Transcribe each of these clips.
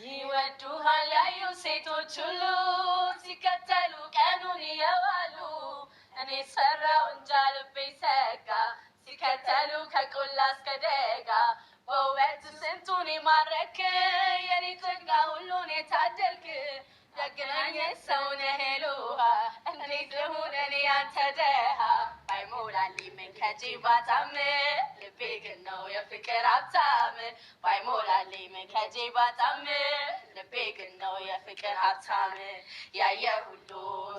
ይወዱሃል ያዩ ሴቶች ሁሉ ሲከተሉ ቀኑን እየዋሉ እኔ ሰራው እንጃ ልቤ ሰጋ ሲከተሉ ከቆላ እስከ ደጋ በውበት ስንቱን የማረክ የኔ ጸጋ ሁሉን የታደልክ ደግነኝ ሰው ነህ ሄሉሃ እንዴት ልሁን እኔ ያንተ ደሃ ባይሞላልኝ ምን ከጄባ ጣም ልቤ ግን ነው የፍቅር ሀብታም ባይሞላልኝ ምን ከጄባ ጣም ልቤ ግን ነው የፍቅር ሀብታም ያየ ሁሉ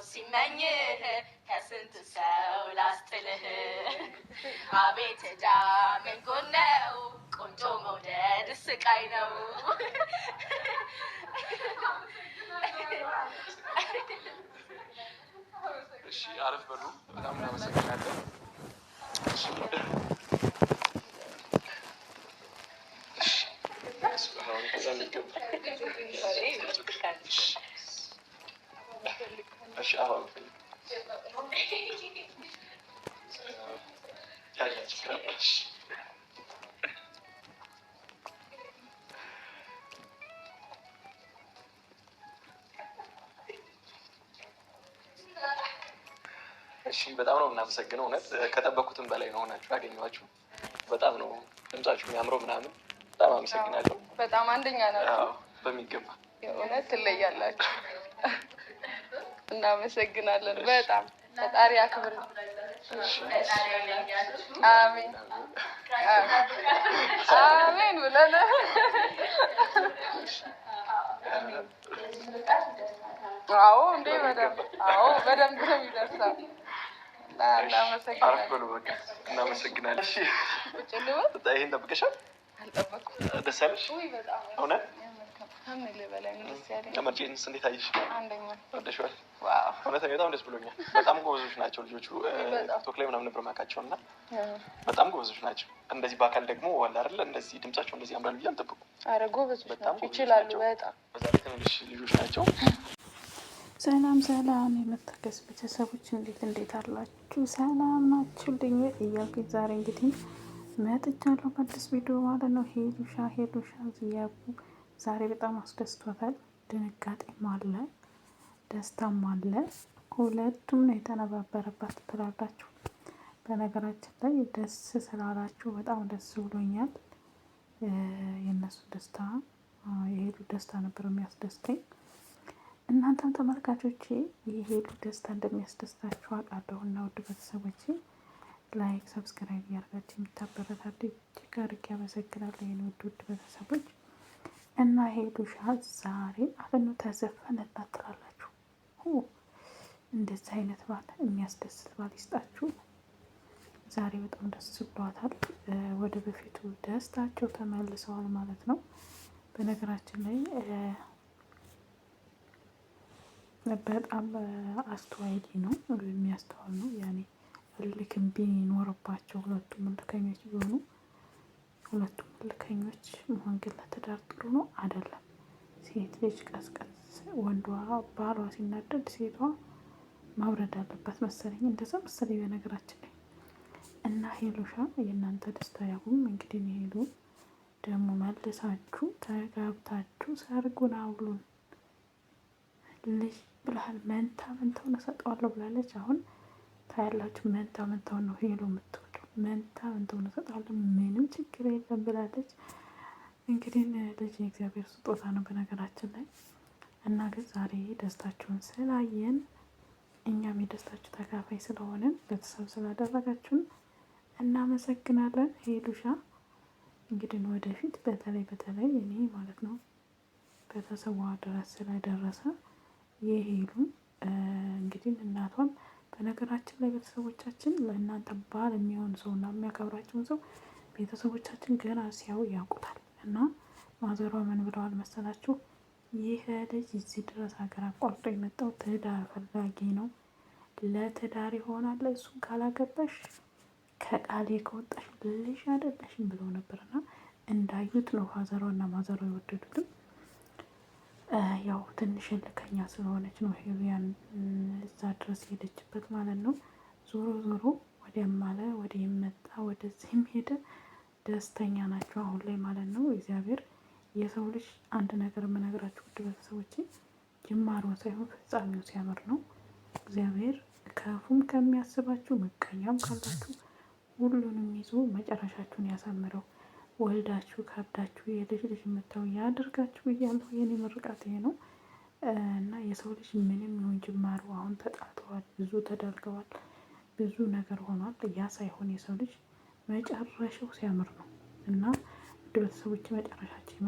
ሲመኝህ ከስንት ሰው ላስጥልህ አቤት ዕዳ ምን ጎን ነው ቆንጆ መውደድ ስቃይ ነው። እሺ አረፍ በሉ። በጣም እናመሰግናለን። እሺ አሁን እሺ በጣም ነው የምናመሰግነው። እውነት ከጠበኩትም በላይ ነው ሆናችሁ ያገኘኋችሁ። በጣም ነው ድምጻችሁ የሚያምረው ምናምን። በጣም አመሰግናለሁ። በጣም አንደኛ ናችሁ። በሚገባ እውነት ትለያላችሁ። እናመሰግናለን በጣም ፈጣሪ አክብር። አሜን አሜን ብለን አዎ እንዴ በደንብ አዎ በደንብ ነው የሚደርሰው። እናመሰግናለን። እሺ ይሄን ጠብቀሻል? አልጠበኩም። ደስ አለሽ? እውነት ከመርጬንስ እንዴት አየሽ? አንደኛ ወደሽዋል? ዋው እውነት በጣም ደስ ብሎኛል። በጣም ጎበዞች ናቸው ልጆቹ። ቲክቶክ ላይ ምናምን ነበር የማውቃቸው እና በጣም ጎበዞች ናቸው። እንደዚህ በአካል ደግሞ አለ አይደል እንደዚህ ድምጻቸው እንደዚህ ያምራል ብዬ አልጠበኩም። ኧረ ጎበዞች ናቸው፣ ይችላሉ በጣም። በዛ ላይ ትንሽ ልጆች ናቸው። ሰላም ሰላም የመታገስ ቤተሰቦች እንዴት አላችሁ? ሰላም ናችሁልኝ እያልኩኝ ዛሬ እንግዲህ መጥቻለሁ በአዲስ ቪዲዮ ማለት ነው። ሄሉሻ ዝያቡ ዛሬ በጣም አስደስቷታል። ድንጋጤም አለ ደስታም አለ። ሁለቱም ነው የተነባበረባት ትላላችሁ። በነገራችን ላይ ደስ ስላላችሁ በጣም ደስ ብሎኛል። የእነሱ ደስታ የሄሉ ደስታ ነበር የሚያስደስተኝ። እናንተም ተመልካቾቼ የሄሉ ደስታ እንደሚያስደስታችሁ አውቃለሁ እና ውድ ቤተሰቦቼ ላይክ ሰብስክራይብ እያደረጋችሁ የምታበረታቱ እጅግ አድርጌ አመሰግናለሁ። የኔ ውድ ቤተሰቦች እና ሄሉሻ ዛሬ አሁን ተዘፈነላት ትላላችሁ። እንደዚህ አይነት ባል የሚያስደስት ባል ይስጣችሁ። ዛሬ በጣም ደስ ብሏታል። ወደ በፊቱ ደስታቸው ተመልሰዋል ማለት ነው። በነገራችን ላይ በጣም አስተዋይ ነው፣ የሚያስተዋል ነው። ያኔ እልክም ቢኖርባቸው ሁለቱም እልከኞች ቢሆኑ ሁለቱም እልከኞች መሆን ግን ለትዳር ጥሩ ነው አይደለም። ሴት ልጅ ቀስቀስ ወንዷ ባሏ ሲናደድ ሴቷ ማውረድ አለባት መሰለኝ፣ እንደዛ መሰለኝ በነገራችን ላይ እና ሄሉሻ የእናንተ ደስታ ያሁን እንግዲህ ሄሉ ደግሞ መልሳችሁ ተጋብታችሁ ሰርጉን አውሉን ልጅ ብለሃል። መንታውን እሰጠዋለሁ ብላለች። አሁን ታያላችሁ። መንታውን ነው ሄሉ የምትወደው። መንታውን እሰጠዋለሁ ምንም ችግር የለም ብላለች። እንግዲህ ልጅ የእግዚአብሔር ስጦታ ነው በነገራችን ላይ እና ግን ዛሬ ደስታችሁን ስላየን እኛም የደስታችሁ ተካፋይ ስለሆንን ቤተሰብ ስላደረጋችሁን እናመሰግናለን። ሄሉሻ እንግዲህ ወደፊት በተለይ እኔ ማለት ነው ቤተሰቧ ድረስ ስለደረሰ የሄሉ እንግዲህ እናቷም በነገራችን ላይ ቤተሰቦቻችን ለእናንተ ባል የሚሆን ሰው እና የሚያከብራቸውን ሰው ቤተሰቦቻችን ገና ሲያዩ ያውቁታል። እና ማዘሯ ምን ብለዋል መሰላችሁ? ይህ ልጅ እዚህ ድረስ ሀገር አቋርጦ የመጣው ትዳር ፈላጊ ነው፣ ለትዳር ይሆናል፣ እሱን ካላገባሽ ከቃሌ ከወጣሽ ልጅ አይደለሽም ብለው ነበርና እንዳዩት ነው ፋዘሯ እና ማዘሯ የወደዱትም። ያው ትንሽ እልከኛ ስለሆነች ነው ሄሉያን እዛ ድረስ ሄደችበት ማለት ነው። ዞሮ ወዲያም አለ ወዲህም መጣ ወደዚህም ሄደ ደስተኛ ናቸው አሁን ላይ ማለት ነው። እግዚአብሔር የሰው ልጅ አንድ ነገር የምነግራችሁ ውድ ቤተሰቦቼ ጅማሮ ሳይሆን ፍጻሜው ሲያምር ነው። እግዚአብሔር ክፉም ከሚያስባችሁ ምቀኛም ካላችሁ ሁሉንም ይዞ መጨረሻችሁን ያሳምረው። ወልዳችሁ ከብዳችሁ የልጅ ልጅ የምታዩ ያድርጋችሁ እያለሁ የኔ ምርቃት ይሄ ነው። እና የሰው ልጅ ምንም ይሁን ጅማሩ አሁን ተጣልተዋል፣ ብዙ ተዳርገዋል፣ ብዙ ነገር ሆኗል። ያ ሳይሆን የሰው ልጅ መጨረሻው ሲያምር ነው። እና ውድ ቤተሰቦች መጨረሻችን ይመር።